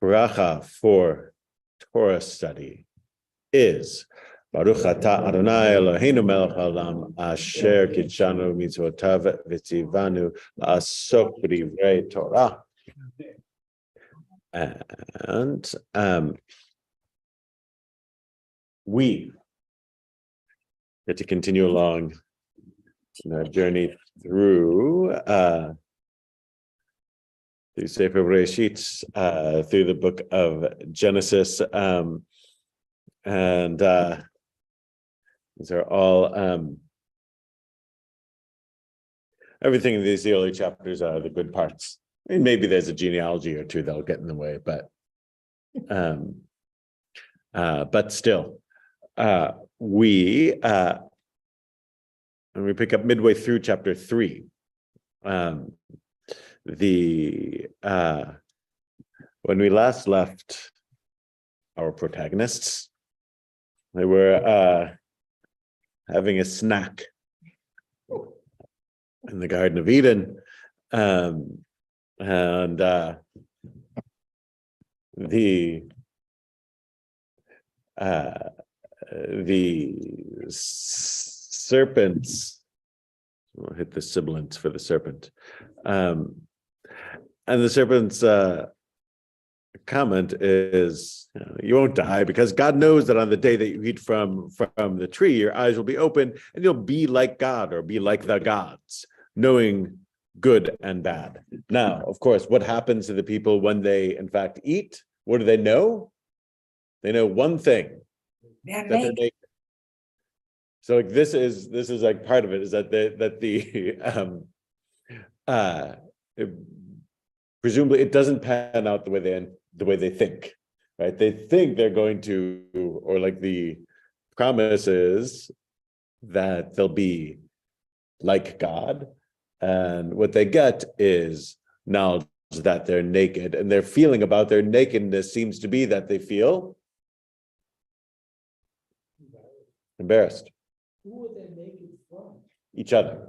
bracha for Torah study is Baruch atah Adonai Eloheinu melech haolam asher kitshanu mitzvotav v'tzivanu la'asok b'divrei Torah. And we get to continue along in our journey through Sefer Bereshit, through the book of Genesis, and these are all everything in these early chapters are the good parts. I mean, maybe there's a genealogy or two that'll get in the way, but still, we pick up midway through chapter 3. When we last left our protagonists, they were having a snack in the Garden of Eden, and the serpents, we'll hit the sibilants for the serpent, and the serpent's comment is, you won't die, because God knows that on the day that you eat from the tree, your eyes will be open and you'll be like God, or be like the gods, knowing good and bad. Now, of course, what happens to the people when they in fact eat? What do they know? They know one thing, that they're naked. So like this is like part of it, is that presumably it doesn't pan out the way they think, right? They think they're going to, or like the promise is that they'll be like God, and what they get is knowledge that they're naked, and their feeling about their nakedness seems to be that they feel embarrassed. Who are they naked from? Each other.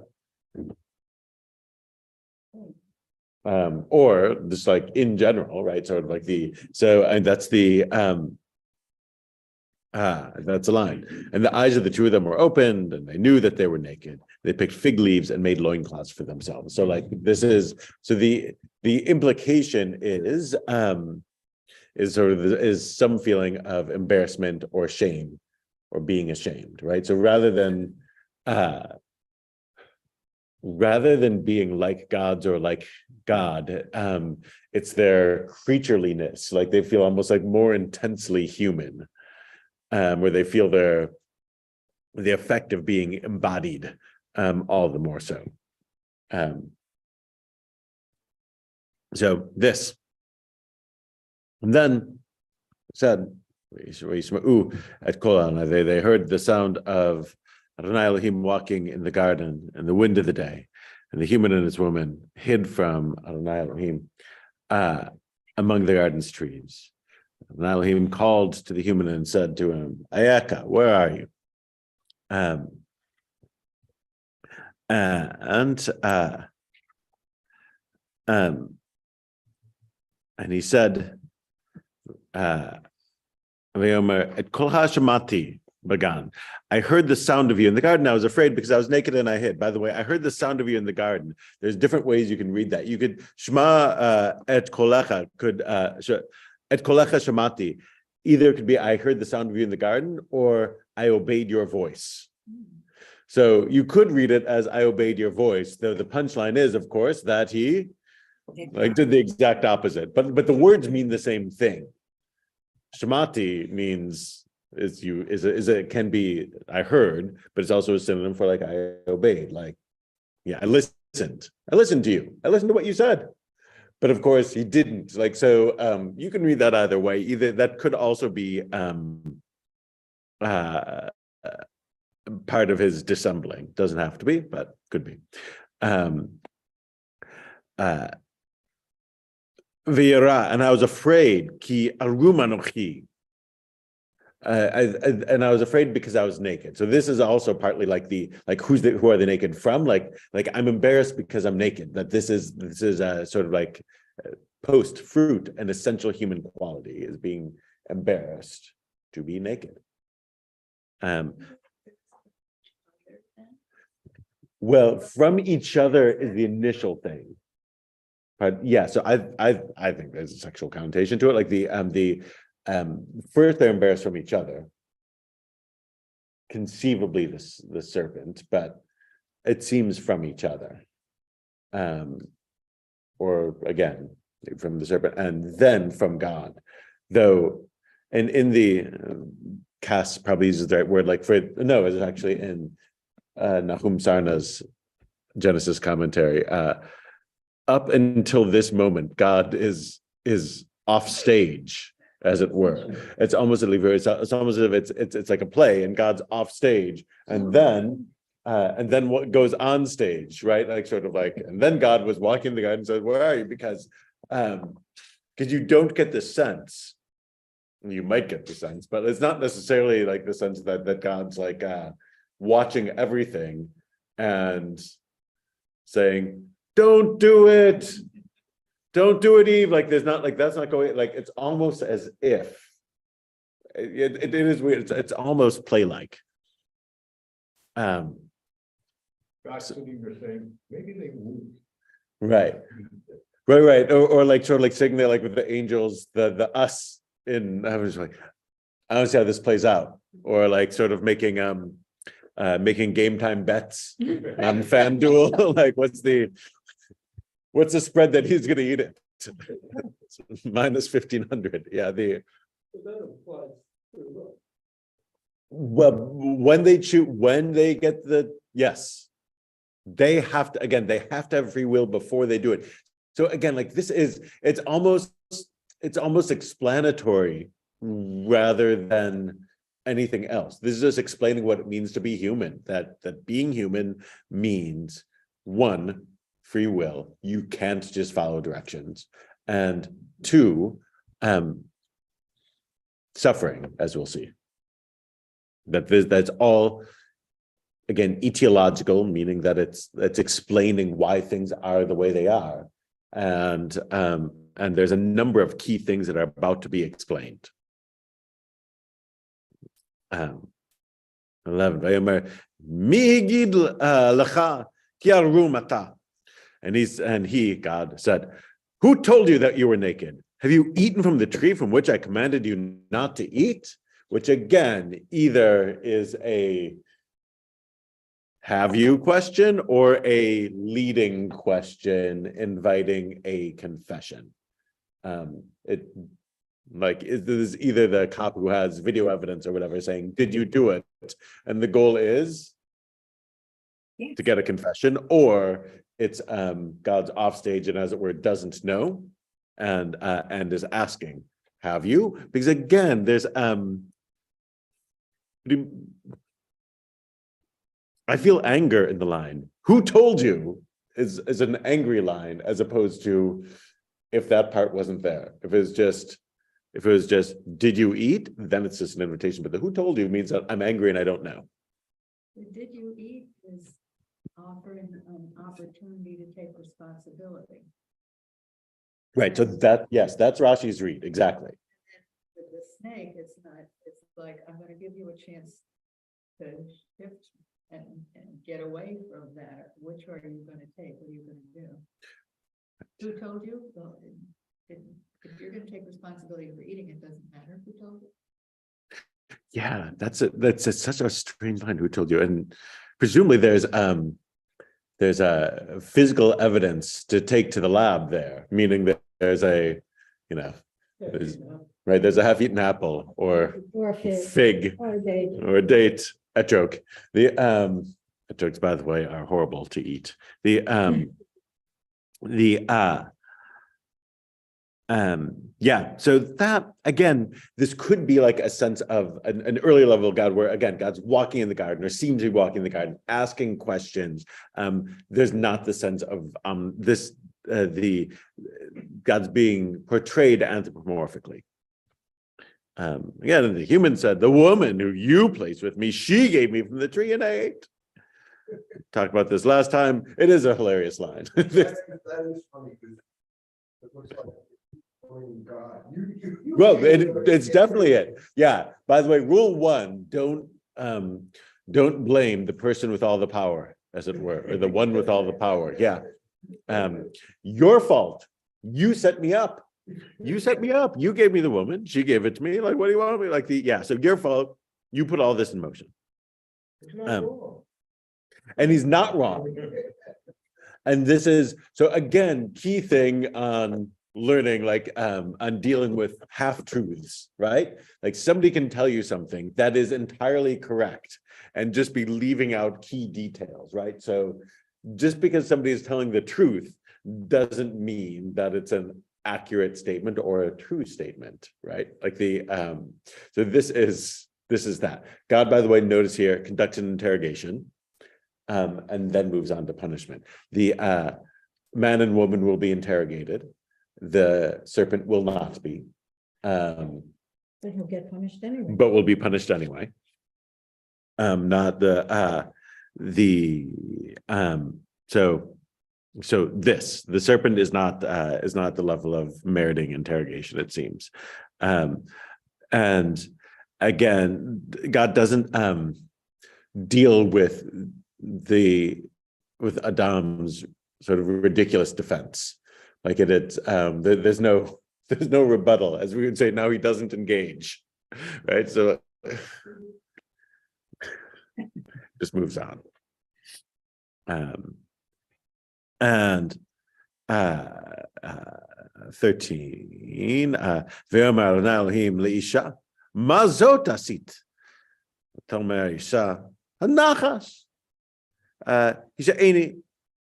Or just like in general, right? Sort of like and that's that's a line. And the eyes of the two of them were opened, and they knew that they were naked. They picked fig leaves and made loincloths for themselves. So like the implication is some feeling of embarrassment or shame, or being ashamed, right? So rather than being like gods or like God, it's their creatureliness. Like they feel almost like more intensely human, where they feel the effect of being embodied all the more so. So this, and then said, they heard the sound of Adonai Elohim walking in the garden in the wind of the day, and the human and his woman hid from Adonai Elohim among the garden's trees. Adonai Elohim called to the human and said to him, Ayaka, where are you? And he said, I heard the sound of you in the garden. I was afraid because I was naked and I hid. By the way, I heard the sound of you in the garden. There's different ways you can read that. You could Shema et kolecha, et kolecha shamati. Either it could be I heard the sound of you in the garden, or I obeyed your voice. So you could read it as I obeyed your voice, though the punchline is, of course, that he did the exact opposite. But the words mean the same thing. Shamati means can be I heard, but it's also a synonym for like I obeyed. Like, yeah, I listened to you. I listened to what you said. But of course he didn't. Like, so you can read that either way. Either that could also be part of his dissembling. Doesn't have to be, but could be. V'yara, and I was afraid, ki arum anochi. And I was afraid because I was naked. So this is also partly like who are they naked from? Like I'm embarrassed because I'm naked. That this is sort of like post fruit, an essential human quality is being embarrassed to be naked. Well, from each other is the initial thing, but yeah. So I think there's a sexual connotation to it. Like the first they're embarrassed from each other, conceivably the serpent, but it seems from each other, or again from the serpent, and then from God, though. And in the Cass probably uses the right word, like for no, it's actually in Nahum Sarna's Genesis commentary. Up until this moment, God is off stage, as it were. It's almost it's almost as if it's like a play, and God's off stage, and then what goes on stage, right? Like sort of like, and then God was walking the garden and said, "Where are you?" Because you don't get the sense. You might get the sense, but it's not necessarily like the sense that God's like watching everything and saying, "Don't do it, don't do it, Eve." Like there's not like that's not going. Like it's almost as if it is weird. It's almost play-like. God sitting there saying, maybe they won't. Right, or like sort of like sitting there like with the angels, the us in. I was like, I don't see how this plays out, or like sort of making game time bets on FanDuel. Like what's the spread that he's going to eat it? Minus 1,500. Yeah, So that applies to well, when they get yes, they have to have free will before they do it. So again, like it's almost explanatory rather than anything else. This is just explaining what it means to be human, that being human means, one, free will. You can't just follow directions. And two, suffering, as we'll see. That's all, again, etiological, meaning that it's explaining why things are the way they are. And there's a number of key things that are about to be explained. 11. And he, God, said, "Who told you that you were naked? Have you eaten from the tree from which I commanded you not to eat?" Which again, either is a have you question or a leading question inviting a confession. Is either the cop who has video evidence or whatever saying, "Did you do it?" And the goal is to get a confession, or it's God's offstage and, as it were, doesn't know and is asking, "Have you?" Because again, there's I feel anger in the line. "Who told you?" is an angry line, as opposed to if that part wasn't there. If it was just "Did you eat?" then it's just an invitation. But the "who told you" means that I'm angry and I don't know. "Did you eat?" is offering an opportunity to take responsibility. Right. So that's Rashi's read. Exactly. With the snake, it's like, I'm going to give you a chance to shift and get away from that. Which are you going to take? What are you going to do? Who told you? Well, if you're going to take responsibility for eating, it doesn't matter who told you. Yeah, that's such a strange line. "Who told you?" And presumably there's a physical evidence to take to the lab there, meaning that there's a, there's a half-eaten apple or Or a fig or a date. or a date. Etrog. The etrogs, by the way, are horrible to eat. So that, again, this could be like a sense of an earlier level of God, where again God's walking in the garden, or seems to be walking in the garden, asking questions. There's not the sense of the God's being portrayed anthropomorphically. Again, the human said, "The woman who you placed with me, she gave me from the tree and I ate." Talked about this last time. It is a hilarious line. That is funny, because it looks like between God. Well, it's definitely it. Yeah. By the way, rule one, don't blame the person with all the power, as it were, or the one with all the power. Yeah. Your fault. You set me up. You set me up. You gave me the woman. She gave it to me. Like, what do you want me? Like so your fault. You put all this in motion. And he's not wrong. And this is, so again, key thing on learning, like on dealing with half-truths, right? Like somebody can tell you something that is entirely correct and just be leaving out key details, right? So just because somebody is telling the truth doesn't mean that it's an accurate statement or a true statement, right? Like so this is that. God, by the way, notice here, conducts an interrogation. And then moves on to punishment. The man and woman will be interrogated. The serpent will not be. But he'll get punished anyway. But will be punished anyway. Not the so the serpent is not the level of meriting interrogation, it seems. And again, God doesn't deal with Adam's sort of ridiculous defense. Like there's no rebuttal, as we would say. Now he doesn't engage, right? So just moves on. And 13, Ve'omar Elohim le'isha ma zot asit Tomer isha hanachas Hishaini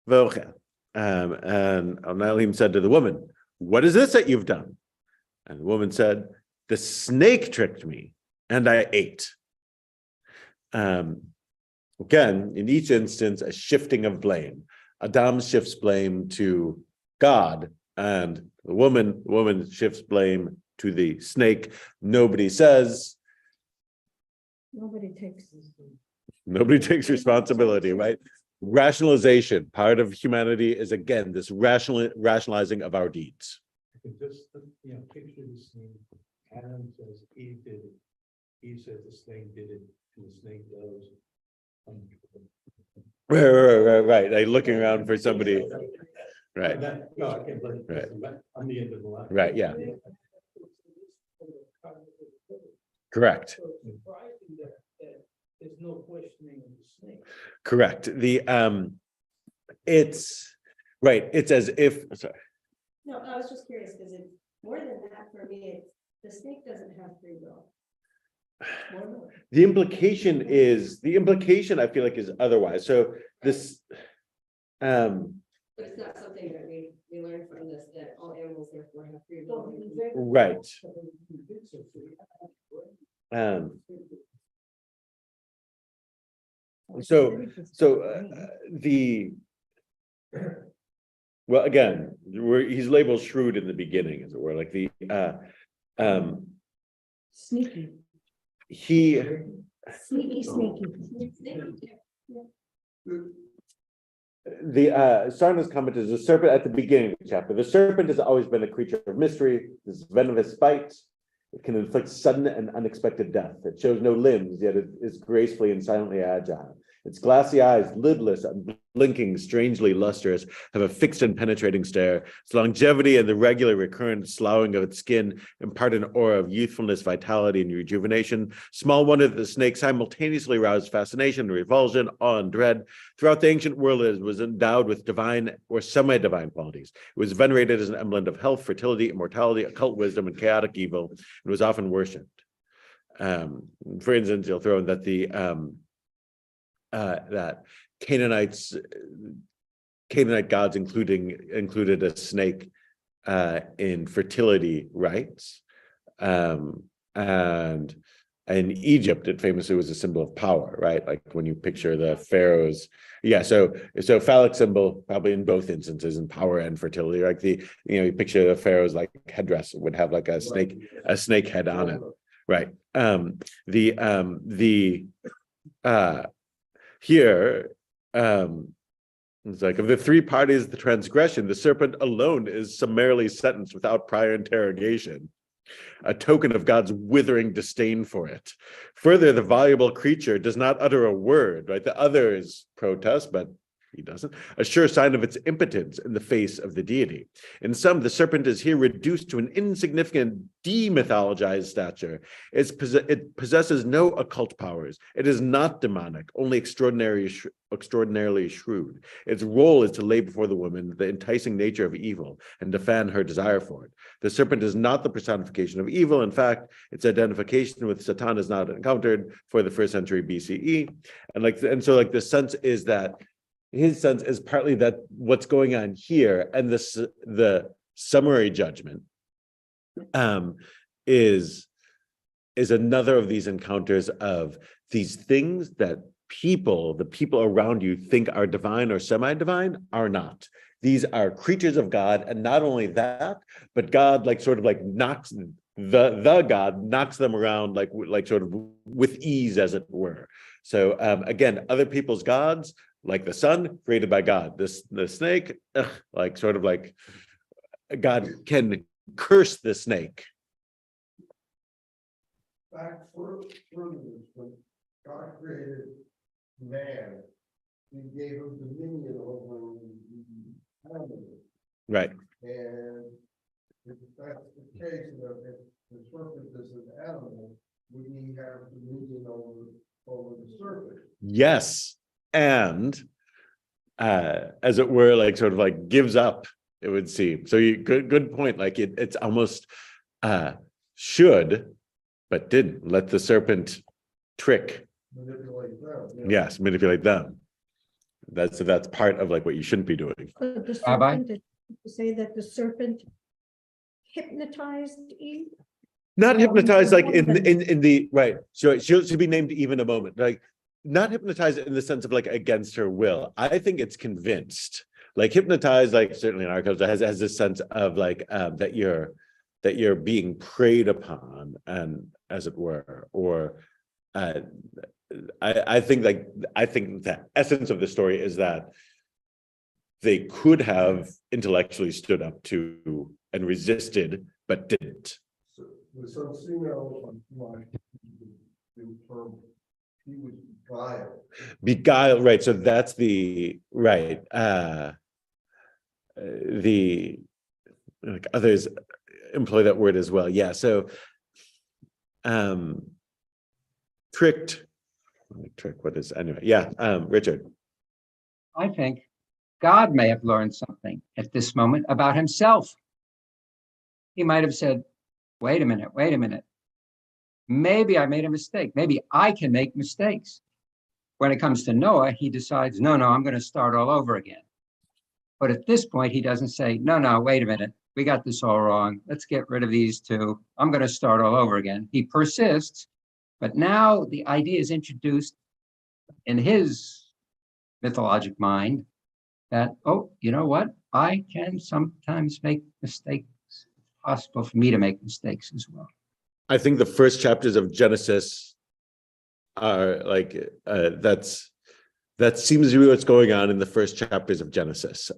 Vochel. And Elohim said to the woman, "What is this that you've done?" And the woman said, "The snake tricked me, and I ate." Again, in each instance, a shifting of blame. Adam shifts blame to God, and the woman shifts blame to the snake. Nobody says. Nobody takes responsibility, right? Rationalization, part of humanity is, again, this rationalizing of our deeds. Just, picture the scene. Adam says Eve did it. Eve says the snake did it, and the snake goes. Right. Like looking around for somebody. Right. No, I can't believe Right. I'm the end of the line. Right. Yeah. Correct. So it's surprising that there's no questioning of the snake. Correct. It's right. It's as if. Sorry. No, I was just curious because it's more than that for me. It's the snake doesn't have free will. The implication I feel like is otherwise. So this. But it's not something that we learn from this, that all animals therefore have free will. Right. Well, again, he's labeled shrewd in the beginning, as it were, like Sneaky. The Sarna's comment is the serpent at the beginning of the chapter. The serpent has always been a creature of mystery. This venomous bite, it can inflict sudden and unexpected death. It shows no limbs, yet it is gracefully and silently agile. Its glassy eyes, lidless, unblinking, strangely lustrous, have a fixed and penetrating stare. Its longevity and the regular recurrent sloughing of its skin impart an aura of youthfulness, vitality, and rejuvenation. Small wonder that the snake simultaneously roused fascination and revulsion, awe and dread. Throughout the ancient world, it was endowed with divine or semi-divine qualities. It was venerated as an emblem of health, fertility, immortality, occult wisdom, and chaotic evil, and was often worshipped. For instance, you'll throw in that that Canaanite gods included a snake in fertility rites, and in Egypt it famously was a symbol of power, right? Like when you picture the pharaohs, so phallic symbol probably in both instances, in power and fertility. Like you picture the pharaohs like headdress would have like a snake head on it, right? Here, It's like of the three parties of the transgression, the serpent alone is summarily sentenced without prior interrogation, a token of God's withering disdain for it. Further, the valuable creature does not utter a word, right? The others protest, but he doesn't. A sure sign of its impotence in the face of the deity. In sum, the serpent is here reduced to an insignificant, demythologized stature. It possesses no occult powers. It is not demonic, only extraordinarily shrewd. Its role is to lay before the woman the enticing nature of evil and to fan her desire for it. The serpent is not the personification of evil. In fact, its identification with Satan is not encountered for the 1st century BCE. And so the sense is that his sense is partly that what's going on here, and the summary judgment is another of these encounters of these things that the people around you think are divine or semi-divine are not. These are creatures of God, and not only that, but God knocks the God knocks them around like sort of with ease, as it were. So again, other people's gods, like the sun, created by God. The snake, God can curse the snake. Back further, when God created man, he gave him dominion over animals. Right. And if that's the case, if the serpent is an animal, would he have dominion over the serpent? Yes. And as it were, gives up, it would seem. So good point. It's almost should, but didn't let the serpent Manipulate them. Yeah. Yes, manipulate them. That's part of what you shouldn't be doing. But the Rabbi? serpent, did you say that the serpent hypnotized Eve? Not hypnotized in the right. So she'll be named Eve in a moment. Not hypnotized in the sense of against her will. I think it's convinced. Hypnotized, certainly in our culture has this sense of that you're being preyed upon, and as it were, or I think the essence of the story is that they could have intellectually stood up to and resisted, but didn't. So Sino, the term, he was beguiled. Right. So that's the right. The others employ that word as well. Yeah. So tricked. What is anyway? Yeah. Richard. I think God may have learned something at this moment about himself. He might have said, wait a minute. Maybe I made a mistake. Maybe I can make mistakes. When it comes to Noah, he decides, no, I'm going to start all over again. But at this point, he doesn't say, no, wait a minute. We got this all wrong. Let's get rid of these two. I'm going to start all over again. He persists, but now the idea is introduced in his mythologic mind that, oh, you know what? I can sometimes make mistakes. It's possible for me to make mistakes as well. I think the first chapters of Genesis are that seems to be what's going on in the first chapters of Genesis.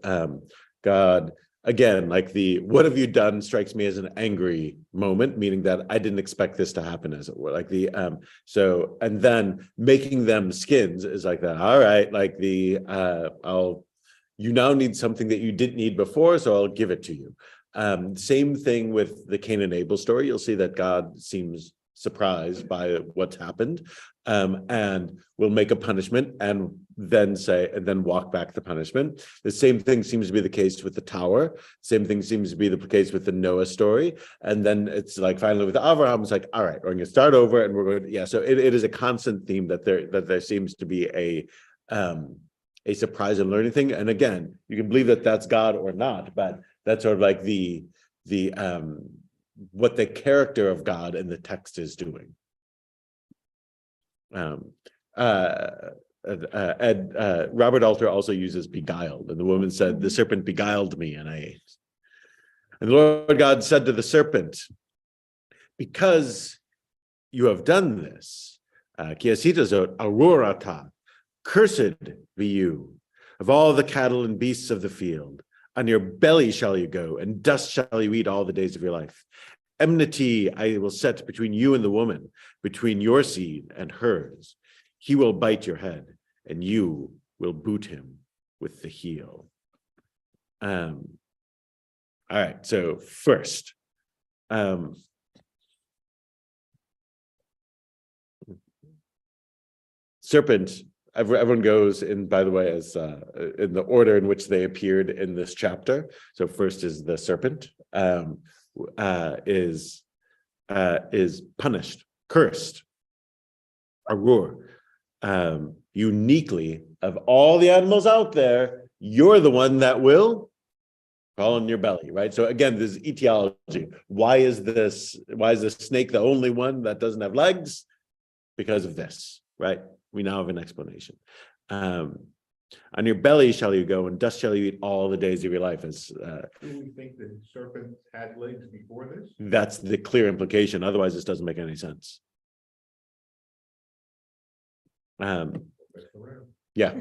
God, again, what have you done strikes me as an angry moment, meaning that I didn't expect this to happen, as it were. And then making them skins is like that. All right, you now need something that you didn't need before, so I'll give it to you. Same thing with the Cain and Abel story. You'll see that God seems surprised by what's happened, and will make a punishment and then walk back the punishment. The same thing seems to be the case with the tower. Same thing seems to be the case with the Noah story. And then it's finally with Abraham, it's all right, we're going to start over, and we're going to, so it is a constant theme that there seems to be a surprise and learning thing. And again, you can believe that that's God or not, but that's sort of the what the character of God in the text is doing. Robert Alter also uses beguiled, and the woman said, the serpent beguiled me and I ate. And the Lord God said to the serpent, because you have done this, ki asita zot arurata, cursed be you, of all the cattle and beasts of the field. On your belly shall you go, and dust shall you eat all the days of your life. Enmity I will set between you and the woman, between your seed and hers. He will bite your head, and you will boot him with the heel. All right, so first, serpent, everyone goes in, by the way, as in the order in which they appeared in this chapter. So first is the serpent, is punished, cursed, arur. Uniquely, of all the animals out there, you're the one that will crawl on your belly, right? So again, this is etiology. Why is the snake the only one that doesn't have legs? Because of this, right? We now have an explanation. On your belly shall you go, and dust shall you eat all the days of your life. As Do we think that serpents had legs before this? that's the clear implication. Otherwise, this doesn't make any sense. Yeah.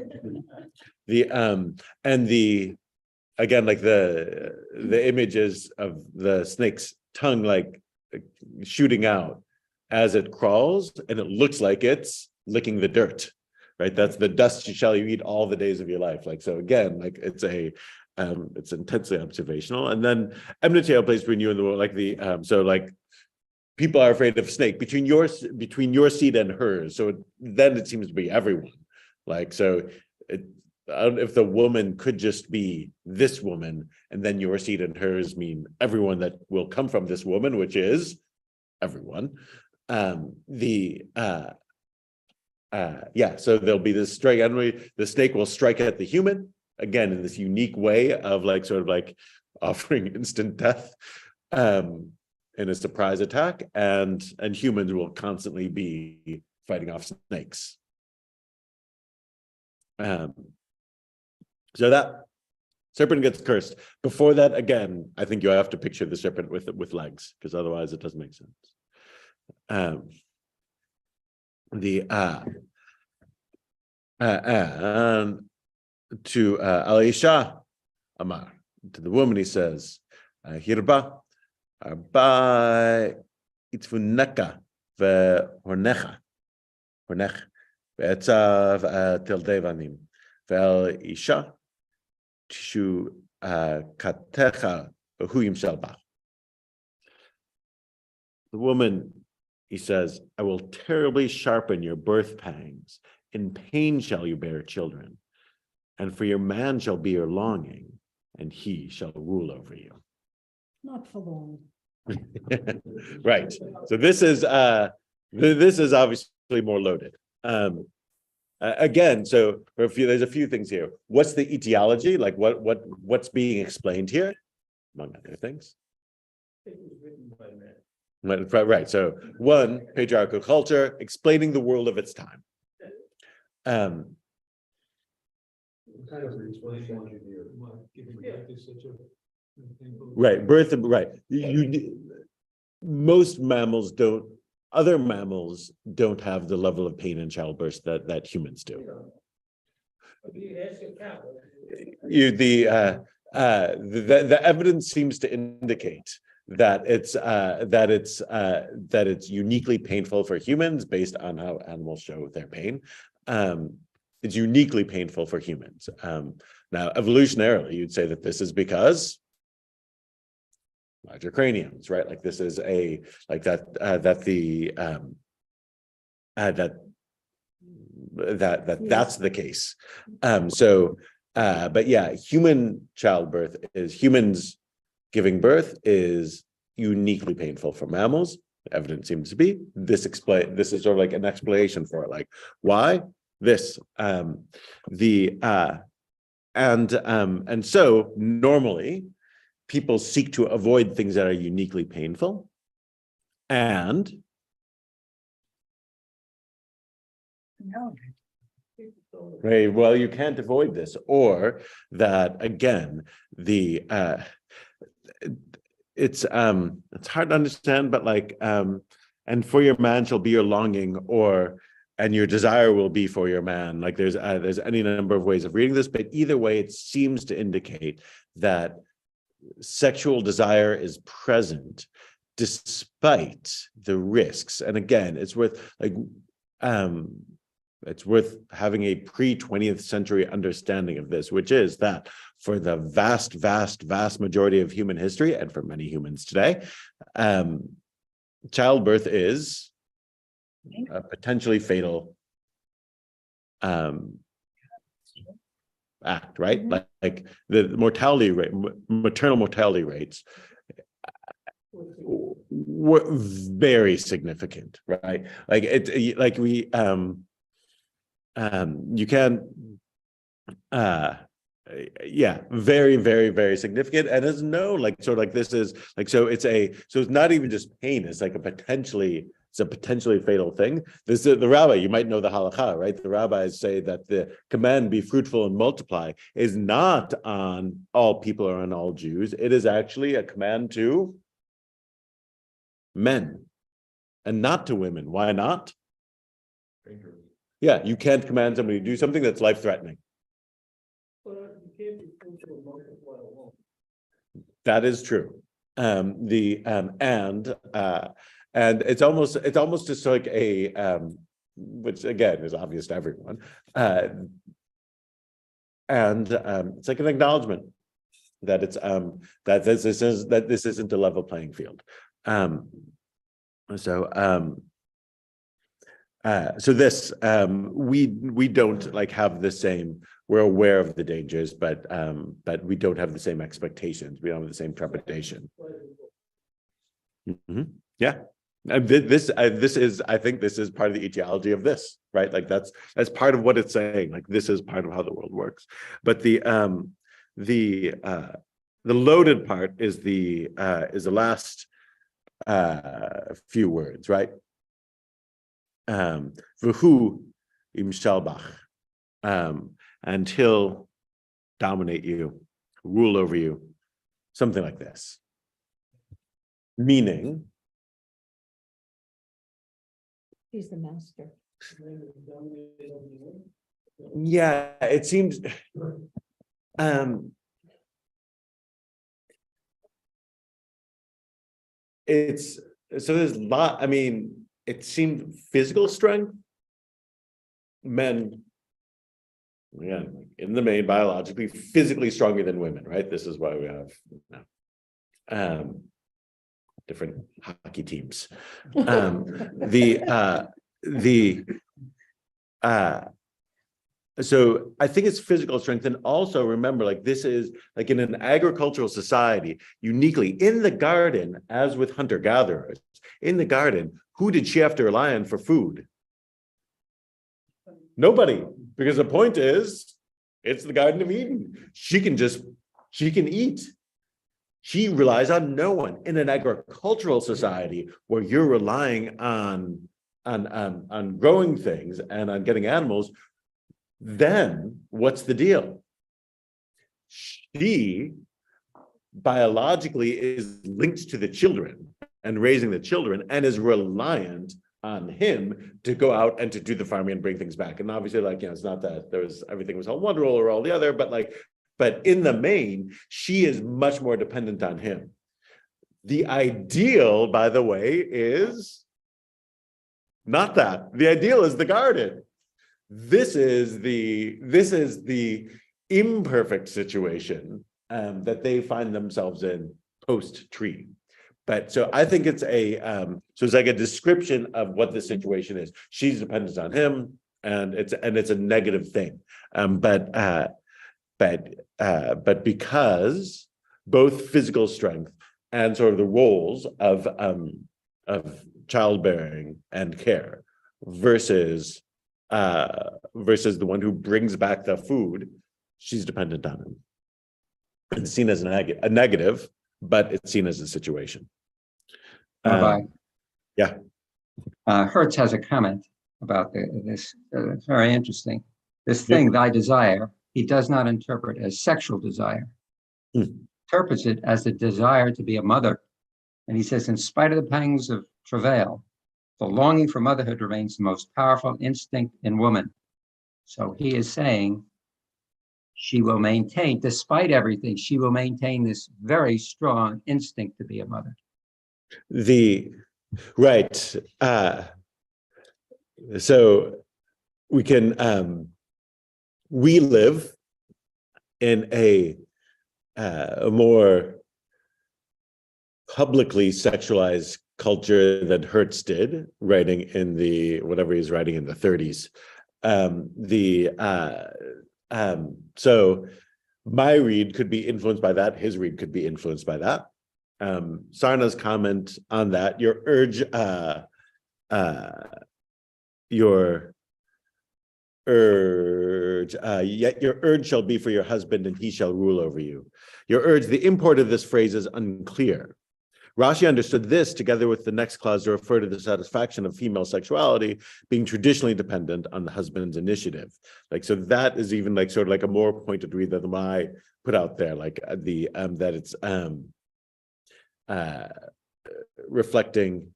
Again, like the images of the snake's tongue like shooting out as it crawls, and it looks like it's licking the dirt, right? That's the dust shall you eat all the days of your life. Like, so again, like it's intensely observational. And then enmity I will place between you and the world, like so like people are afraid of snake between your seed and hers. So then it seems to be everyone. Like, so if the woman could just be this woman, and then your seed and hers mean everyone that will come from this woman, which is everyone. So there'll be this strike enemy. The snake will strike at the human, again, in this unique way of like sort of like offering instant death in a surprise attack, and humans will constantly be fighting off snakes. So that serpent gets cursed. Before that, again, I think you have to picture the serpent with legs, because otherwise it doesn't make sense. And to Alisha Amar, to the woman, he says, Hirba, Arba itfuneka vehornecha, hornech, ve'etzav tildevanim, ve'el isha, tishu katecha v'huyim shelba. The woman, he says, I will terribly sharpen your birth pangs. In pain shall you bear children. And for your man shall be your longing, and he shall rule over you. Not for long. Right. So this is obviously more loaded. Again, so there's a few things here. What's the etiology? Like what's being explained here, among other things? It was written by men. Right. So one, patriarchal culture, explaining the world of its time. Kind of reverse engineer. Right. Right. Most mammals don't. Other mammals don't have the level of pain in childbirth that humans do. The evidence seems to indicate that it's uniquely painful for humans based on how animals show their pain. It's uniquely painful for humans. Now, evolutionarily, you'd say that this is because larger craniums, right? Like this is that's the case. But yeah, human childbirth humans giving birth is uniquely painful for mammals. Evidence seems to be this is sort of like an explanation for it. Like why this? And so normally people seek to avoid things that are uniquely painful, and right, well, you can't avoid this, or that again, it's hard to understand, but like and for your man shall be your longing, or and your desire will be for your man. Like there's any number of ways of reading this, but either way, it seems to indicate that sexual desire is present despite the risks. And again, it's worth having a pre-20th century understanding of this, which is that for the vast majority of human history, and for many humans today, childbirth is a potentially fatal act, right? Like the mortality rate, maternal mortality rates were very significant, right? Like you can very significant. And there's no like sort of like this is like so it's not even just pain, it's like a potentially fatal thing. This is the rabbi, you might know the halakha, right? The rabbis say that the command be fruitful and multiply is not on all people or on all Jews. It is actually a command to men and not to women. Why not? Yeah, you can't command somebody to do something that's life-threatening. But you can't be fruitful and multiply alone. That is true. And it's almost just like a which again is obvious to everyone. It's like an acknowledgement that it's that this isn't a level playing field. So this we don't like have the same. We're aware of the dangers, but we don't have the same expectations. We don't have the same trepidation. Yeah, and this is, I think this is part of the etiology of this, right? Like that's part of what it's saying. Like this is part of how the world works. But the loaded part is the last few words, right? V'hu im shalbach, and he'll dominate you, rule over you, something like this. Meaning, He's the master. yeah, it seems it's so there's a lot. I mean, it seemed physical strength. Men, yeah, in the main, biologically, physically stronger than women, right? This is why we have different hockey teams. So I think it's physical strength. And also remember, like this is like in an agricultural society, uniquely in the garden, as with hunter-gatherers, in the garden, who did she have to rely on for food? Nobody, because the point is, it's the Garden of Eden. She can eat. She relies on no one. In an agricultural society where you're relying on growing things and on getting animals, then what's the deal? She biologically is linked to the children and raising the children and is reliant on him to go out and to do the farming and bring things back. And obviously, like, you know, it's not that everything was all one role or all the other, but in the main, she is much more dependent on him. The ideal, by the way, is not that. The ideal is the garden. This is the imperfect situation that they find themselves in post-tree. But so I think it's so it's like a description of what the situation is. She's dependent on him, and it's a negative thing. But because both physical strength and sort of the roles of childbearing and care versus the one who brings back the food, she's dependent on him. It's seen as a negative, but it's seen as a situation. Yeah. Hertz has a comment about this. It's very interesting. This thing, thy desire, he does not interpret as sexual desire. Interprets it as the desire to be a mother. And he says, in spite of the pangs of travail, The longing for motherhood remains the most powerful instinct in woman. So he is saying she will maintain, despite everything, she will maintain this very strong instinct to be a mother. Right. So we can we live in a more publicly sexualized culture than Hertz did, writing in the whatever he's writing in the 30s. So my read could be influenced by that. His read could be influenced by that. Sarna's comment on that, your urge yet your urge shall be for your husband and he shall rule over you. Your urge, the import of this phrase is unclear. Rashi understood this together with the next clause to refer to the satisfaction of female sexuality being traditionally dependent on the husband's initiative. Like, so that is even like sort of like a more pointed read than I put out there, like that it's reflecting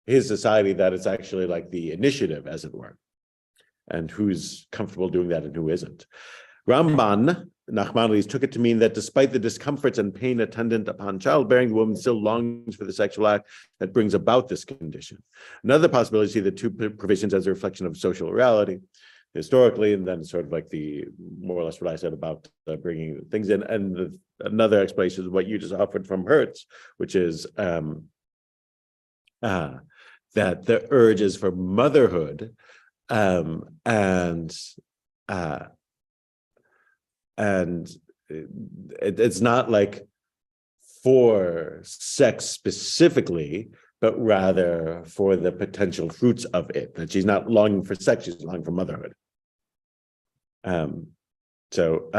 his society, that it's actually like the initiative, as it were, and who's comfortable doing that and who isn't. Ramban, Nachmanides, took it to mean that despite the discomforts and pain attendant upon childbearing, the woman still longs for the sexual act that brings about this condition. Another possibility is to see the two provisions as a reflection of social reality historically, and then sort of like the more or less what I said about bringing things in. And another explanation is what you just offered from Hertz, which is that the urge is for motherhood, and it's not like for sex specifically, but rather for the potential fruits of it. That she's not longing for sex; she's longing for motherhood. So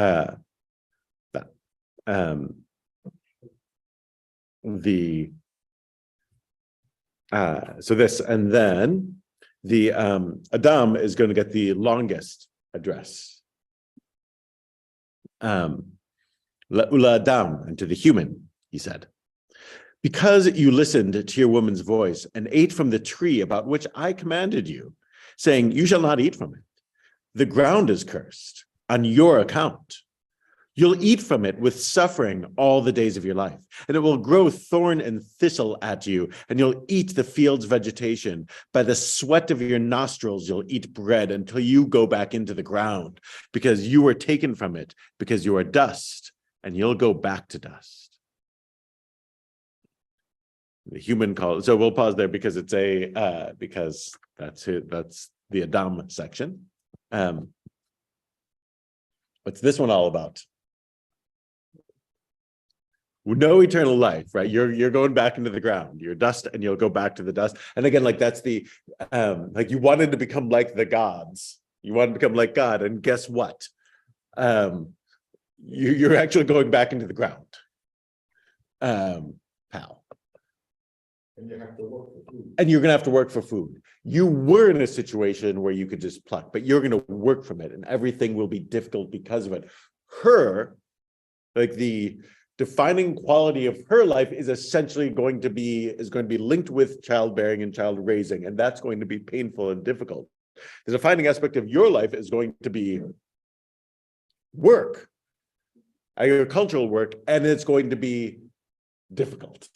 this, and then the Adam is going to get the longest address. Ula Adam, and to the human, he said, because you listened to your woman's voice and ate from the tree about which I commanded you, saying, you shall not eat from it. The ground is cursed on your account. You'll eat from it with suffering all the days of your life, and it will grow thorn and thistle at you, and you'll eat the field's vegetation. By the sweat of your nostrils, you'll eat bread until you go back into the ground, because you were taken from it, because you are dust, and you'll go back to dust. The human call. So we'll pause there because it's because that's it. That's the Adam section. What's this one all about? No eternal life, right? You're going back into the ground. You're dust, and you'll go back to the dust. And again, like that's the like you wanted to become like the gods. You wanted to become like God, and guess what? You're actually going back into the ground, pal. And you have to work for food. And you're going to have to work for food. You were in a situation where you could just pluck, but you're going to work from it, and everything will be difficult because of it. Her, like the defining quality of her life is essentially going to be linked with childbearing and child raising, and that's going to be painful and difficult. The defining aspect of your life is going to be work, agricultural work, and it's going to be difficult.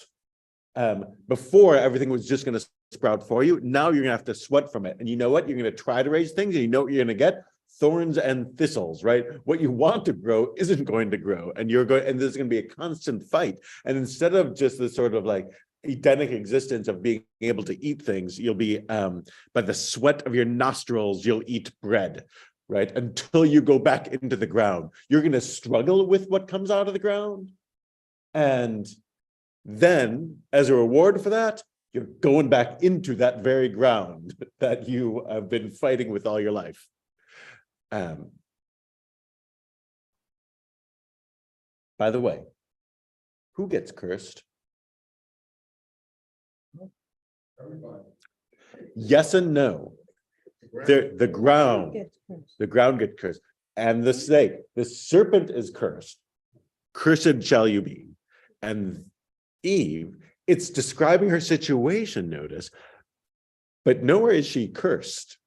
Before, everything was just going to sprout for you. Now you're going to have to sweat from it, and you know what? You're going to try to raise things, and you know what you're going to get? Thorns and thistles, right? What you want to grow isn't going to grow, and there's going to be a constant fight. And instead of just this sort of like Edenic existence of being able to eat things, you'll be by the sweat of your nostrils, you'll eat bread, right? Until you go back into the ground. You're going to struggle with what comes out of the ground. And then, as a reward for that, you're going back into that very ground that you have been fighting with all your life. By the way, who gets cursed? Everybody. Yes and no. The ground gets cursed, and the snake, the serpent is cursed. Cursed shall you be. And Eve, it's describing her situation, notice, but nowhere is she cursed,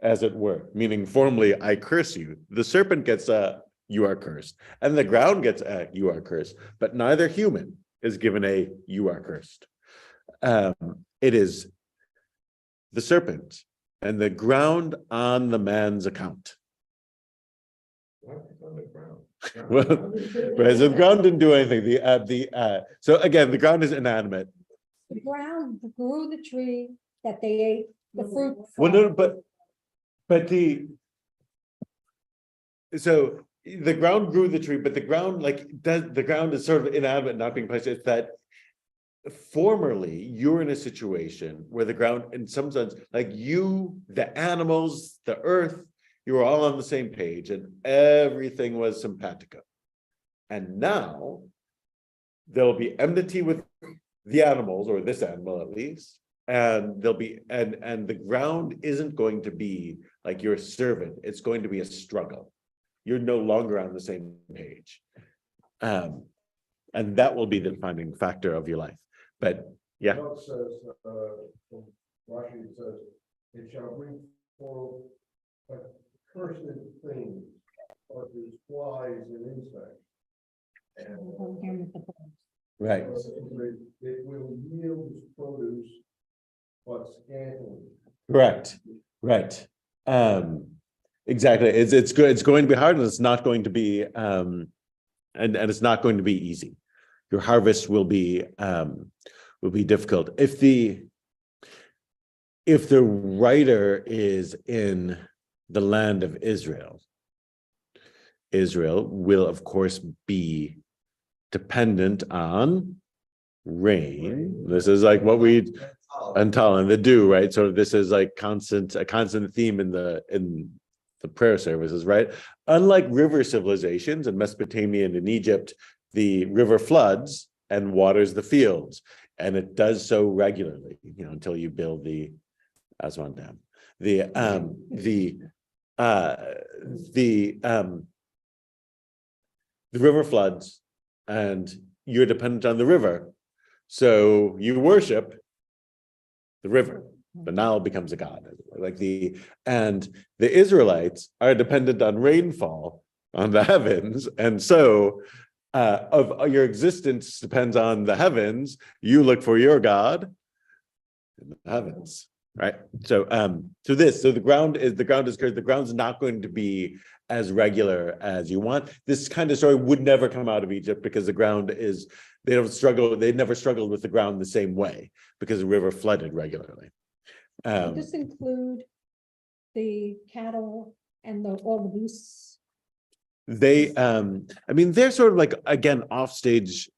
as it were, meaning formally, I curse you. The serpent gets a, you are cursed, and the ground gets a, you are cursed, but neither human is given a, you are cursed. It is the serpent and the ground on the man's account. Why is it on the ground? Well, whereas the ground didn't do anything. So again, the ground is inanimate. The ground grew the tree that they ate the fruit Well, from. no, but so the ground grew the tree, but the ground the ground is sort of inanimate, not being placed. It's that formerly you're in a situation where the ground, in some sense, like you, the animals, the earth, you were all on the same page and everything was simpatico. And now there'll be enmity with the animals, or this animal at least, and there'll be and the ground isn't going to be like your servant, it's going to be a struggle. You're no longer on the same page. And that will be the defining factor of your life. But yeah. It says, from Rashi, it says, it shall bring forth a cursed thing, or these flies and insects. And Right. it will yield its produce, but scantily. Correct. Right. Exactly. It's good. It's going to be hard, and it's not going to be and it's not going to be easy. Your harvest will be difficult. If the writer is in the land of Israel, Israel will of course be dependent on rain. This is like what we and the dew, right? So this is like a constant theme in the prayer services, right? Unlike river civilizations in Mesopotamia and in Egypt, the river floods and waters the fields, and it does so regularly, until you build the Aswan Dam. The river floods, and you're dependent on the river, so you worship the river. The Nile becomes a god, and the Israelites are dependent on rainfall on the heavens, and so of your existence depends on the heavens. You look for your God in the heavens, right? So the ground is cursed. The ground's not going to be as regular as you want. This kind of story would never come out of Egypt, because the ground is, they never struggled with the ground the same way, because the river flooded regularly. Does this include the cattle and all the beasts? They're sort of like, again, off stage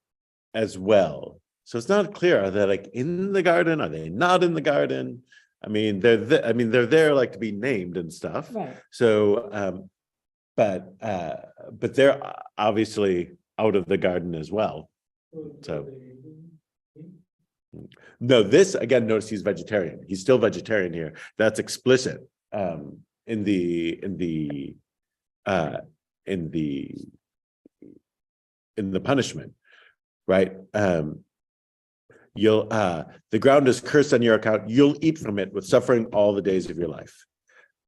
as well. So it's not clear, are they like in the garden? Are they not in the garden? They're there like to be named and stuff. Right. So, but they're obviously out of the garden as well. So. No, this again, notice he's vegetarian. He's still vegetarian here. That's explicit in the punishment, right? The ground is cursed on your account. You'll eat from it with suffering all the days of your life.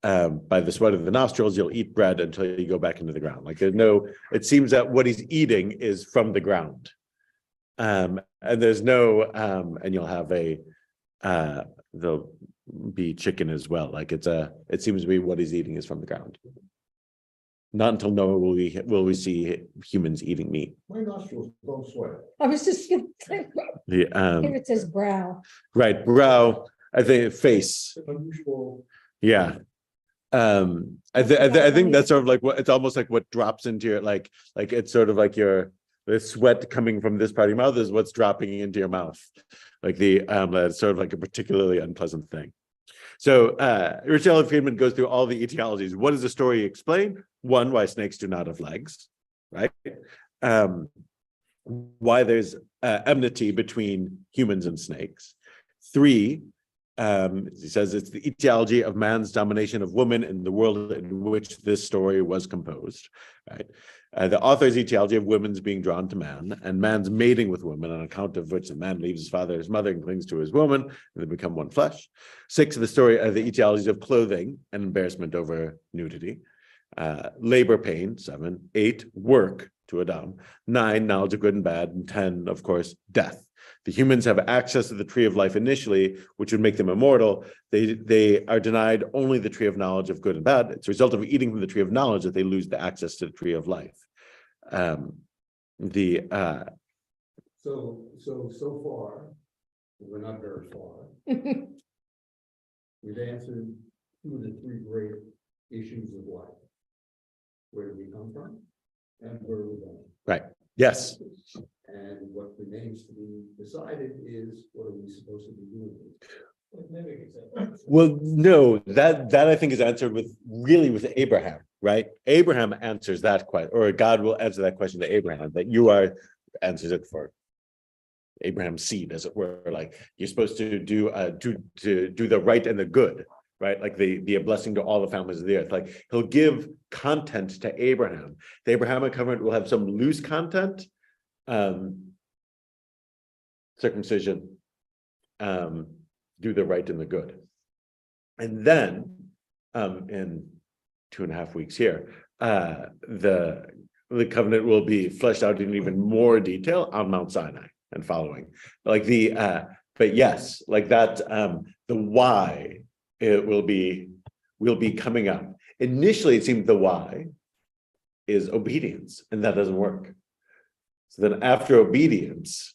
By the sweat of the nostrils, you'll eat bread until you go back into the ground. It seems that what he's eating is from the ground. And there's no, and you'll have there'll be chicken as well. It seems to be what he's eating is from the ground. Not until Noah will we see humans eating meat. My nostrils don't sweat. I was just gonna say, here it says brow. Right, brow. I think face. Unusual. Yeah. I think that's sort of like it's almost like what drops into your like it's sort of like the sweat coming from this part of your mouth is what's dropping into your mouth. It's sort of like a particularly unpleasant thing. So Richard Friedman goes through all the etiologies. What does the story explain? One, why snakes do not have legs, right? Why there's enmity between humans and snakes. Three, he says it's the etiology of man's domination of woman in the world in which this story was composed, right? The author's etiology of women's being drawn to man and man's mating with woman, on account of which the man leaves his father and his mother and clings to his woman, and they become one flesh. 6, the story of the etiologies of clothing and embarrassment over nudity. Labor pain, 7, 8, work to Adam, 9, knowledge of good and bad, and 10, of course, death. The humans have access to the tree of life initially, which would make them immortal. They are denied only the tree of knowledge of good and bad. It's a result of eating from the tree of knowledge that they lose the access to the tree of life. So far, we're not very far. We've answered 2 of the 3 great issues of life. Where do we come from? And where are we going? Right. Yes. And what remains to be decided is, what are we supposed to be doing? Well, no, that I think is answered with Abraham, right? Abraham answers that question, or God will answer that question to Abraham, that you are answers it for Abraham's seed, as it were. Like, you're supposed to do the right and the good, right? Like the blessing to all the families of the earth. Like, he'll give content to Abraham. The Abrahamic covenant will have some loose content, circumcision, do the right and the good. And then in 2.5 weeks here, the covenant will be fleshed out in even more detail on Mount Sinai and following. Like but yes, like that, the why it will be coming up. Initially, it seemed the why is obedience, and that doesn't work. So then after obedience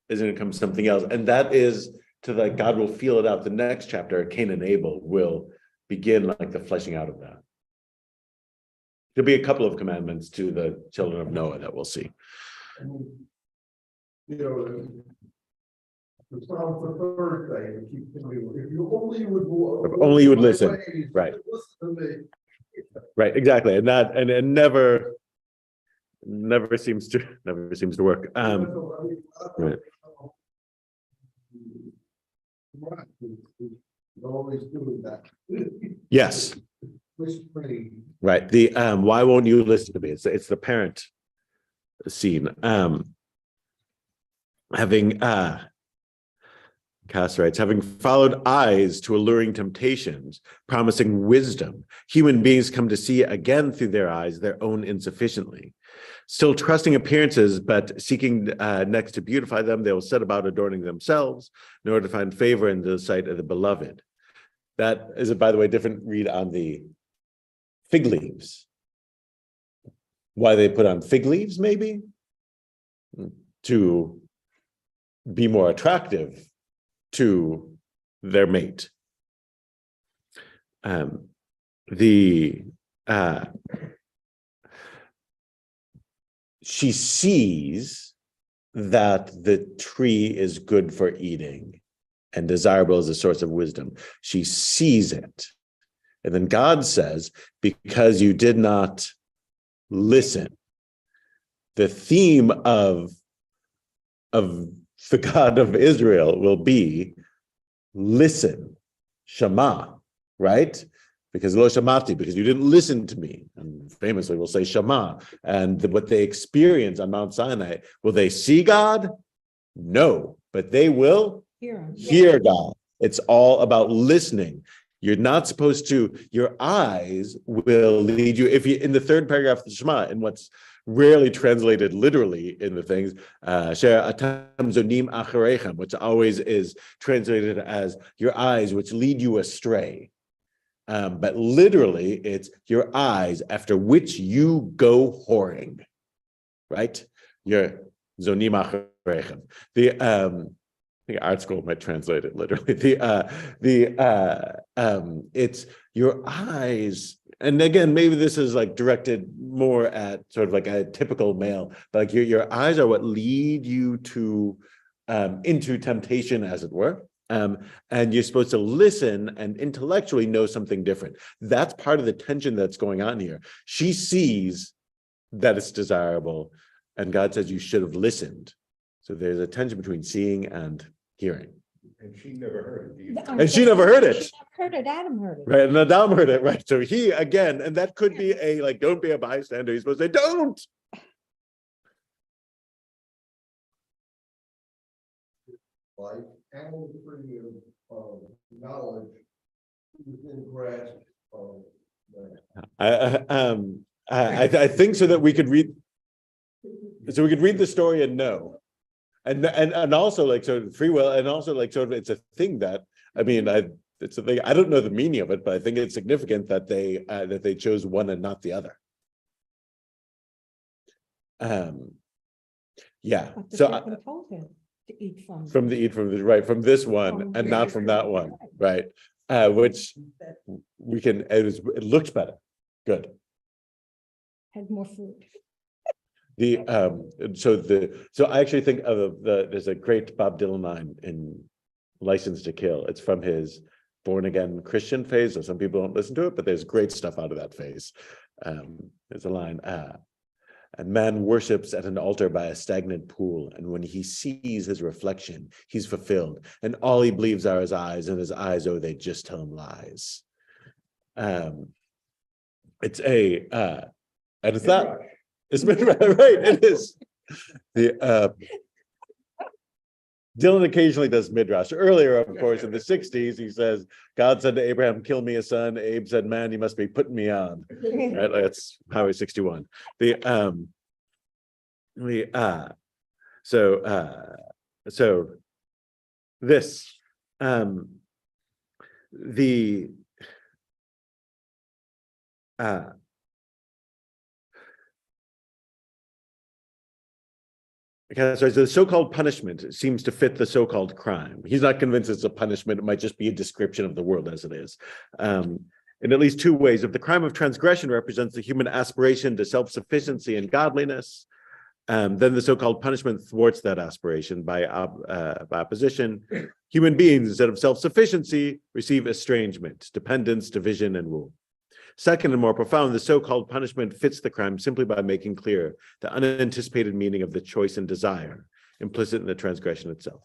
is going to come something else, and that is to like God will feel it out. The next chapter, Cain and Abel, will begin like the fleshing out of that. There'll be a couple of commandments to the children of Noah that we'll see. You know, the Psalm for Thursday, you keep telling me, if you only would If only you would my listen, ways, right. listen to me. Right, exactly, and that and it never seems to work. Right. Always doing that. Yes, Whispering. right. The why won't you listen to me? It's the parent scene. Having Cass writes, having followed eyes to alluring temptations, promising wisdom, human beings come to see again through their eyes their own insufficiently. Still trusting appearances, but seeking next to beautify them, they will set about adorning themselves in order to find favor in the sight of the beloved. That is, by the way, different read on the fig leaves. Why they put on fig leaves, maybe? To be more attractive to their mate. She sees that the tree is good for eating and desirable as a source of wisdom. She sees it. And then God says, because you did not listen. The theme of the God of Israel will be listen, Shema, right? Because lo shamati, because you didn't listen to me. And famously we'll say Shema. And what they experience on Mount Sinai, will they see God? No, but they will hear God. It's all about listening. You're not supposed to, your eyes will lead you, if you, in the 3rd paragraph of the Shema, in what's rarely translated literally in the things, which always is translated as your eyes, which lead you astray. But literally, it's your eyes after which you go whoring, right? Your zonim acharechem. I think art school might translate it literally. It's your eyes, and again, maybe this is like directed more at sort of like a typical male, but like your eyes are what lead you to into temptation, as it were. And you're supposed to listen and intellectually know something different. That's part of the tension that's going on here. She sees that it's desirable, and God says you should have listened. So there's a tension between seeing and hearing. And she never heard it. And she never heard it. She never heard it, Adam heard it. Right, and Adam heard it, right? So he, again, and that could be a, like, don't be a bystander. He's supposed to say, don't. Like, animal degree of knowledge within grasp of that. I think so that we could read, so we could read the story and know. And also like sort of free will, and also like sort of it's a thing that, I mean, it's a thing, I don't know the meaning of it, but I think it's significant that they chose one and not the other. Yeah, But the so serpent told him to eat from the right, from this one and not from that one, right? Which we can, it looks better. Good. had more food. So I actually think of there's a great Bob Dylan line in License to Kill. It's from his born again Christian phase, so some people don't listen to it, but there's great stuff out of that phase. There's a line, and man worships at an altar by a stagnant pool, and when he sees his reflection, he's fulfilled, and all he believes are his eyes, and his eyes, oh, they just tell him lies. It's and it's that. It's been right, it is. Dylan occasionally does midrash. Earlier, of course, in the 60s, he says, God said to Abraham, kill me a son. Abe said, man, you must be putting me on. Right? That's Highway 61. So this, okay, so the so-called punishment seems to fit the so-called crime. He's not convinced it's a punishment. It might just be a description of the world as it is. In at least two ways. If the crime of transgression represents the human aspiration to self-sufficiency and godliness, then the so-called punishment thwarts that aspiration by opposition. Human beings, instead of self-sufficiency, receive estrangement, dependence, division, and rule. Second and more profound, the so-called punishment fits the crime simply by making clear the unanticipated meaning of the choice and desire implicit in the transgression itself.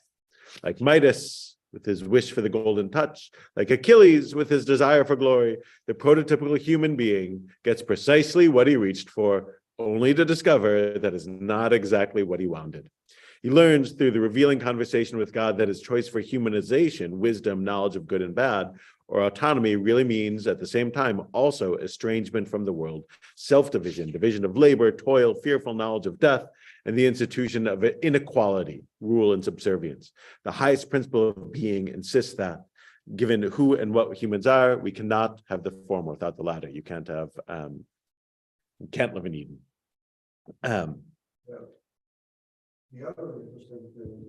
Like Midas with his wish for the golden touch, like Achilles with his desire for glory, the prototypical human being gets precisely what he reached for, only to discover that is not exactly what he wanted. He learns through the revealing conversation with God that his choice for humanization, wisdom, knowledge of good and bad, or autonomy really means at the same time also estrangement from the world, self-division, division of labor, toil, fearful knowledge of death, and the institution of inequality, rule, and subservience. The highest principle of being insists that, given who and what humans are, we cannot have the former without the latter. You can't have, you can't live in Eden. The other interesting thing,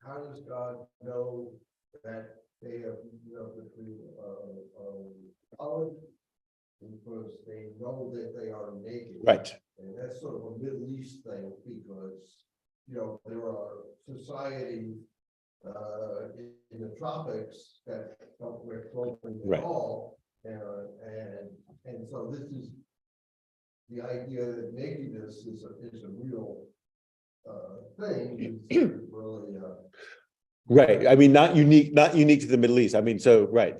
how does God know that they have between college, because they know that they are naked. Right. And that's sort of a Middle East thing, because there are societies in the tropics that don't wear clothing at all, and so this is the idea that nakedness is a real thing. Is really right. I mean, not unique to the Middle East. I mean, so right,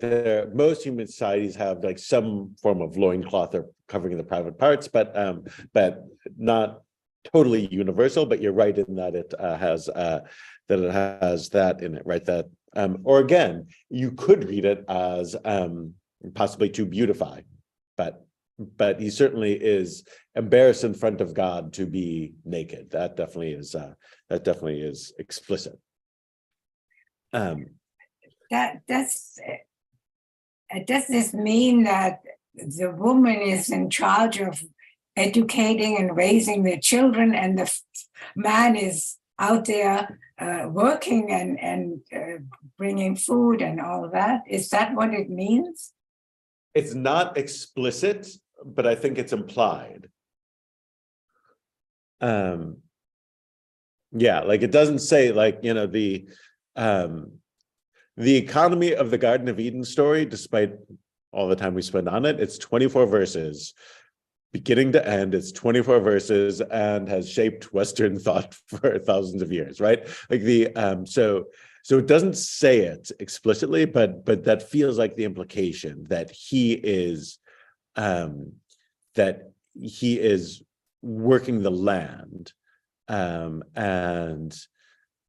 most human societies have like some form of loincloth or covering the private parts, but not totally universal. But you're right in that it has that in it, right? That or again, you could read it as possibly to beautify, but he certainly is embarrassed in front of God to be naked. That definitely is explicit. Does this mean that the woman is in charge of educating and raising the children, and the man is out there working and bringing food and all that? Is that what it means? It's not explicit, but I think it's implied. Yeah, like it doesn't say like, the economy of the Garden of Eden story, despite all the time we spend on it, it's 24 verses, beginning to end, it's 24 verses and has shaped Western thought for thousands of years, right? Like So it doesn't say it explicitly, but that feels like the implication that he is working the land, and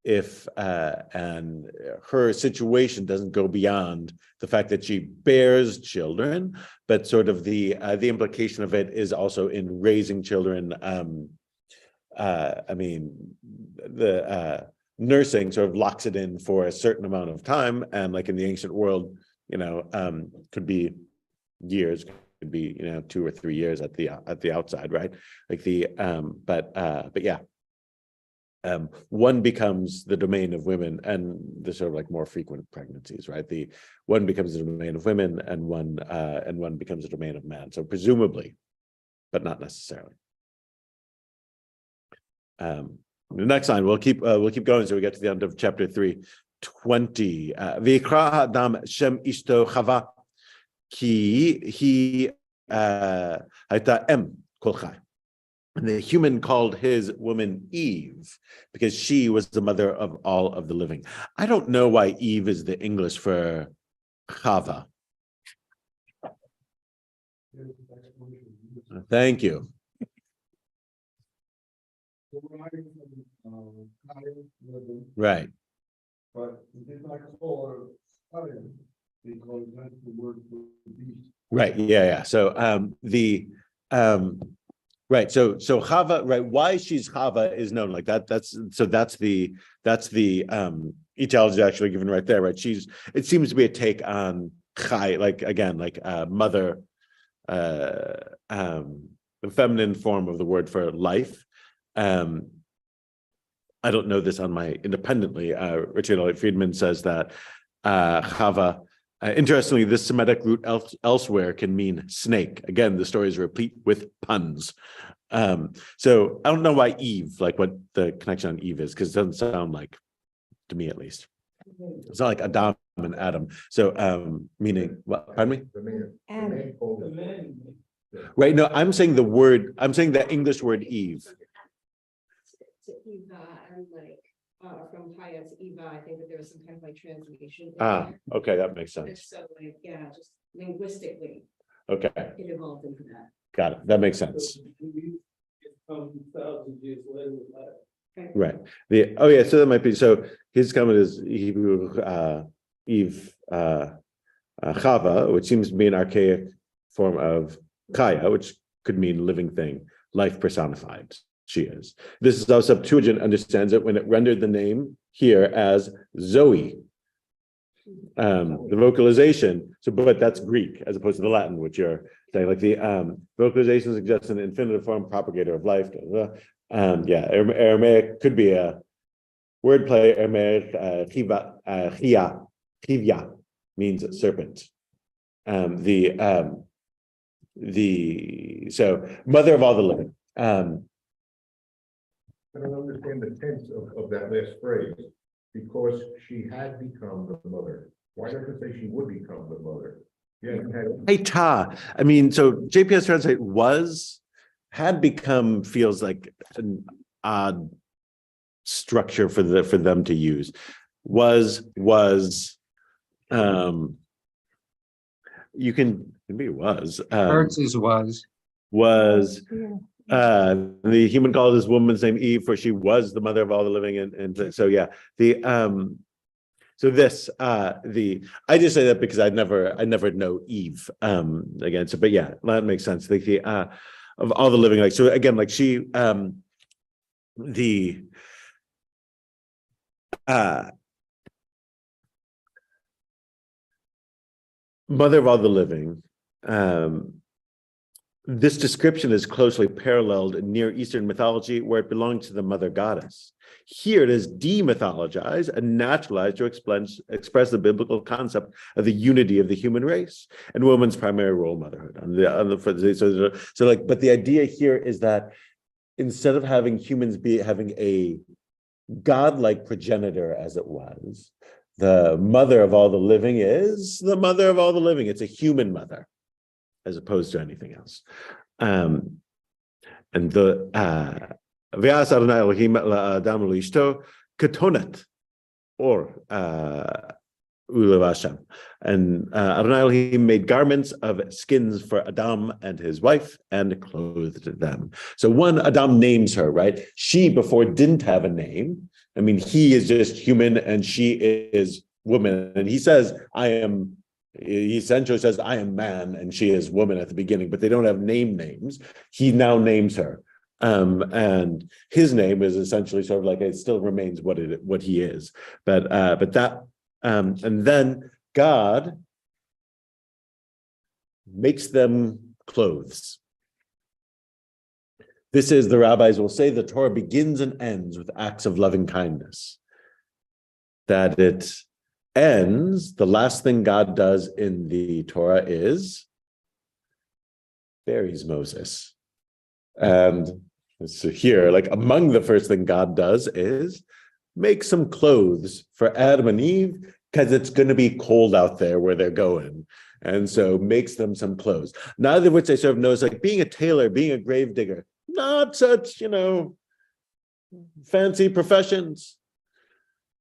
if and her situation doesn't go beyond the fact that she bears children, but sort of the implication of it is also in raising children. I mean, the nursing sort of locks it in for a certain amount of time, and like in the ancient world, could be years, could be 2 or 3 years at the outside, right? Like but yeah. One becomes the domain of women, and the sort of like more frequent pregnancies, right? The one becomes the domain of women, and one becomes the domain of man. So presumably, but not necessarily. The next line, we'll keep going, so we get to the end of chapter 3:20. V'ikra ha'adam shem ishto Chava, ki hi hayta em kol chai. And the human called his woman Eve because she was the mother of all of the living. I don't know why Eve is the English for Chava. Thank you. Right. But we did not call her Chayim because that's the word for beast. Right. Yeah. So right. So Chava, right? Why she's Chava is known, like that. That's the etiology actually given right there, right? It seems to be a take on Chai, like again, like mother, the feminine form of the word for life. I don't know this on my independently. Richard Elliott Friedman says that Chava. Interestingly, this Semitic root elsewhere can mean snake. Again, the story is replete with puns. So I don't know why Eve, like what the connection on Eve is, because it doesn't sound like, to me at least, it's not like Adam and Adam. So meaning what? Pardon me? The man. And The man, Right. No, I'm saying the English word Eve. To Eva and like, from Chaya to Eva, I think that there was some kind of like translation. in Ah, there. okay, that makes And sense. so like, yeah, just linguistically, Okay, it evolved into that. got it. That makes sense. it comes thousands of years later. Right. So that might be, so his comment is Hebrew Eve Chava, which seems to be an archaic form of Kaya, which could mean living thing, life personified. She is. This is how Septuagint understands it when it rendered the name here as Zoe. The vocalization, but that's Greek as opposed to the Latin, which you're saying, like the vocalization suggests an infinitive form, propagator of life. Aramaic could be a wordplay. Aramaic chivya means serpent. So mother of all the living. I don't understand the tense of that last phrase, because she had become the mother. Why doesn't it say she would become the mother? Yeah, I mean, so JPS translate had become feels like an odd structure for them to use. You can maybe it was Thurs was yeah. the human called this woman's name Eve, for she was the mother of all the living, and so yeah, so this I just say that because I never know Eve again. So but yeah, that makes sense. Like the of all the living, like so again, like she the mother of all the living. This description is closely paralleled in Near Eastern mythology, where it belonged to the mother goddess. Here it is demythologized and naturalized to express the biblical concept of the unity of the human race and woman's primary role, motherhood. But the idea here is that instead of having humans having a godlike progenitor, as it was, the mother of all the living is the mother of all the living. It's a human mother, as opposed to anything else. And the V'as Adonai Elohim la'adam u'l'ishto ketonet. or Ulav Hashem. And Adonai Elohim made garments of skins for Adam and his wife and clothed them. So one, Adam names her, right? She before didn't have a name. I mean, he is just human and she is woman. And he says, he essentially says, I am man and she is woman at the beginning, but they don't have names. He now names her. And his name is essentially sort of like, it still remains what he is. But that, and then God makes them clothes. This is, the rabbis will say, the Torah begins and ends with acts of loving kindness. That it ends, the last thing God does in the Torah is buries Moses. And so here, like among the first thing God does is make some clothes for Adam and Eve, because it's going to be cold out there where they're going. And so makes them some clothes. Neither of which they sort of know is like being a tailor, being a grave digger, not such, fancy professions.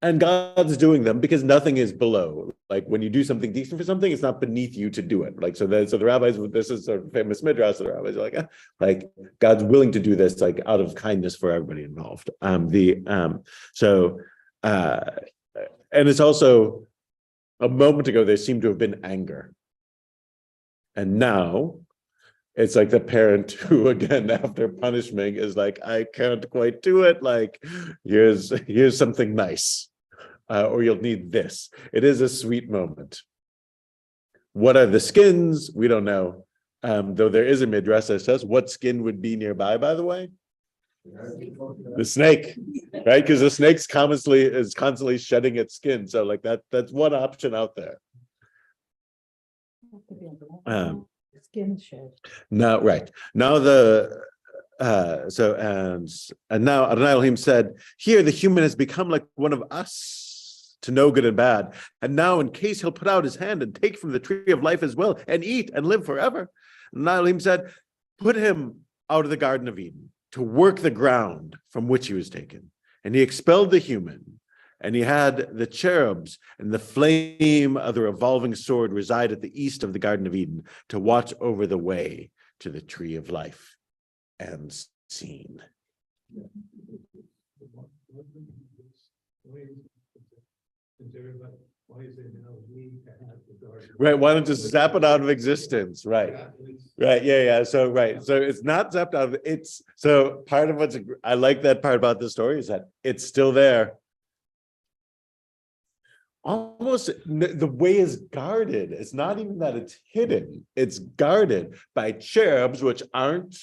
And God's doing them because nothing is below. Like when you do something decent for something, it's not beneath you to do it. Like so the rabbis, this is sort of famous midrash. The rabbis are like God's willing to do this like out of kindness for everybody involved. And it's also a moment ago there seemed to have been anger, and now it's like the parent who, again, after punishing, is like, I can't quite do it. Like, here's something nice, or you'll need this. It is a sweet moment. What are the skins? We don't know. Though there is a midrash that says what skin would be nearby, by the way? The snake, right? Because the snake's constantly shedding its skin. So like that's one option out there. Skin shed. Now, right. Now and now Adonai Elohim said, here the human has become like one of us to know good and bad. And now in case he'll put out his hand and take from the tree of life as well and eat and live forever. And Adonai Elohim said, put him out of the Garden of Eden to work the ground from which he was taken. And he expelled the human. And he had the cherubs and the flame of the revolving sword reside at the east of the Garden of Eden to watch over the way to the tree of life and seen. Why is it now we have the garden? Right, why don't just zap it out of existence? Right. Right, yeah. So it's not zapped out of it's so part of what's I like that part about the story is that it's still there. Almost the way is guarded. It's not even that it's hidden, it's guarded by cherubs, which aren't.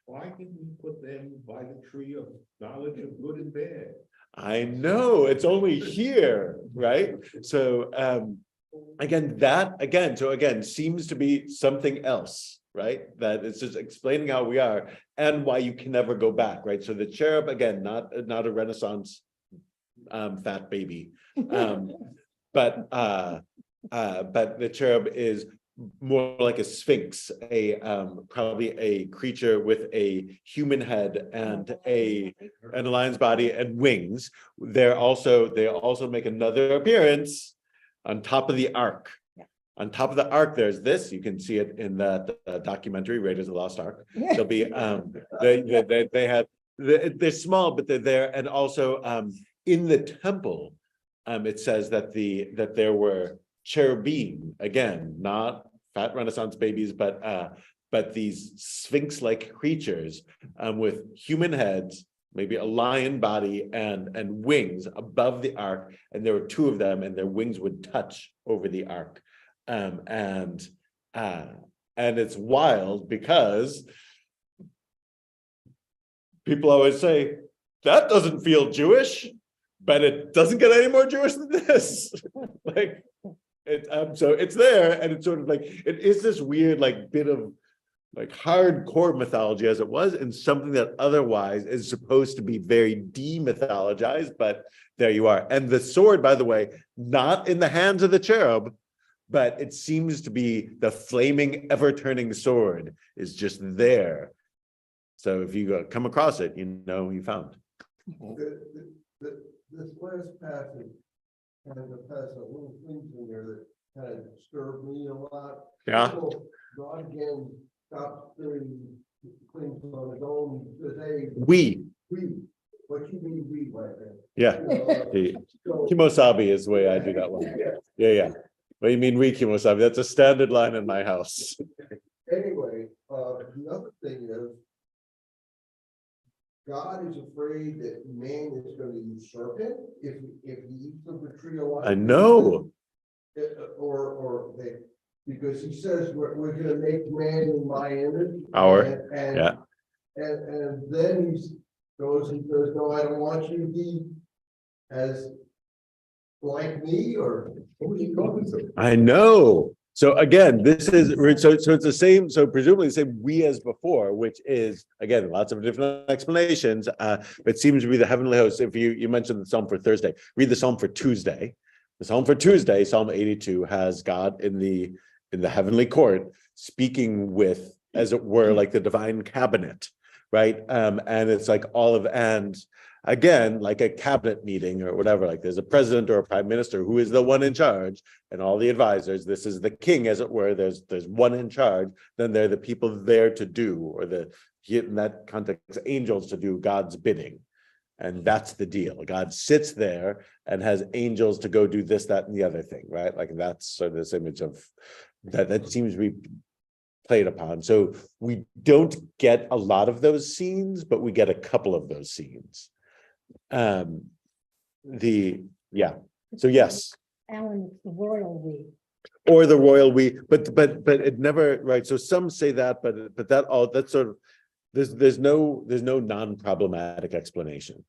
Why didn't you put them by the tree of knowledge of good and bad? I know it's only here, right? So again seems to be something else, right? That it's just explaining how we are and why you can never go back, right? So the cherub, again, not a Renaissance fat baby, but the cherub is more like a sphinx, probably a creature with a human head and a lion's body and wings. They also make another appearance on top of the ark. Yeah. On top of the ark, there's this. You can see it in that documentary, Raiders of the Lost Ark. There'll be they're small, but they're there, and also in the temple, it says that there were cherubim, again, not fat Renaissance babies, but these sphinx-like creatures with human heads, maybe a lion body and wings above the ark, and there were two of them, and their wings would touch over the ark, and it's wild because people always say that doesn't feel Jewish, but it doesn't get any more Jewish than this. Like so it's there, and it's sort of like it is this weird like bit of like hardcore mythology as it was, and something that otherwise is supposed to be very demythologized, but there you are. And the sword, by the way, not in the hands of the cherub, but it seems to be the flaming, ever-turning sword is just there. So if you come across it, you know you found. This last passage kind of has a little things in there that kind of disturb me a lot. Yeah. So God again stops doing things on his own, says, hey, We, what you mean we right there? yeah. The So- Kimosabi is the way I do that one. Yeah. What do you mean we Kimosabi? That's a standard line in my house. Anyway, the other thing is, God is afraid that man is gonna usurp him if he eats of the tree of life. I know. Or they, because he says, we're gonna make man in my image. And Yeah. And then goes and says, no, I don't want you to be as like me, or who are you talking to? I know. So again, this is so it's the same. So presumably the same we as before, which is again lots of different explanations. But it seems to be the heavenly host. If you mentioned the Psalm for Thursday, read the Psalm for Tuesday. The Psalm for Tuesday, Psalm 82, has God in the heavenly court speaking with, as it were, like the divine cabinet, right? And it's like and again, like a cabinet meeting or whatever, like there's a president or a prime minister who is the one in charge, and all the advisors. This is the king, as it were. There's one in charge. Then there are the people there to do, or in that context, angels to do God's bidding. And that's the deal. God sits there and has angels to go do this, that, and the other thing, right? Like that's sort of this image of that seems to be played upon. So we don't get a lot of those scenes, but we get a couple of those scenes. So yes, Alan, it's the royal we. or the royal we, but it never, right? So some say that, but that's sort of there's no non-problematic explanation.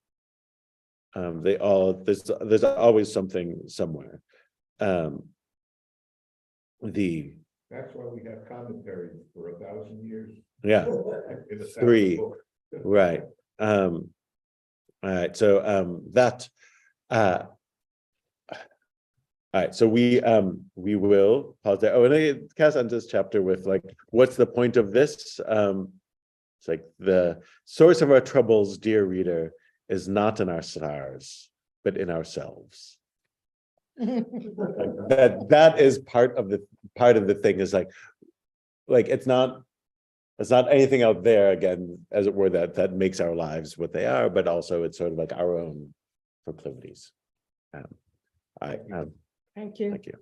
There's always something somewhere. That's why we have commentaries for 1,000 years. Yeah, In the 3, book. right. All right, so all right, so we will pause there. Oh, and I cast on this chapter with like, what's the point of this? It's like the source of our troubles, dear reader, is not in our stars, but in ourselves. Like that is part of the thing, is like it's not anything out there, again, as it were, that makes our lives what they are, but also it's sort of like our own proclivities. Thank you. Thank you.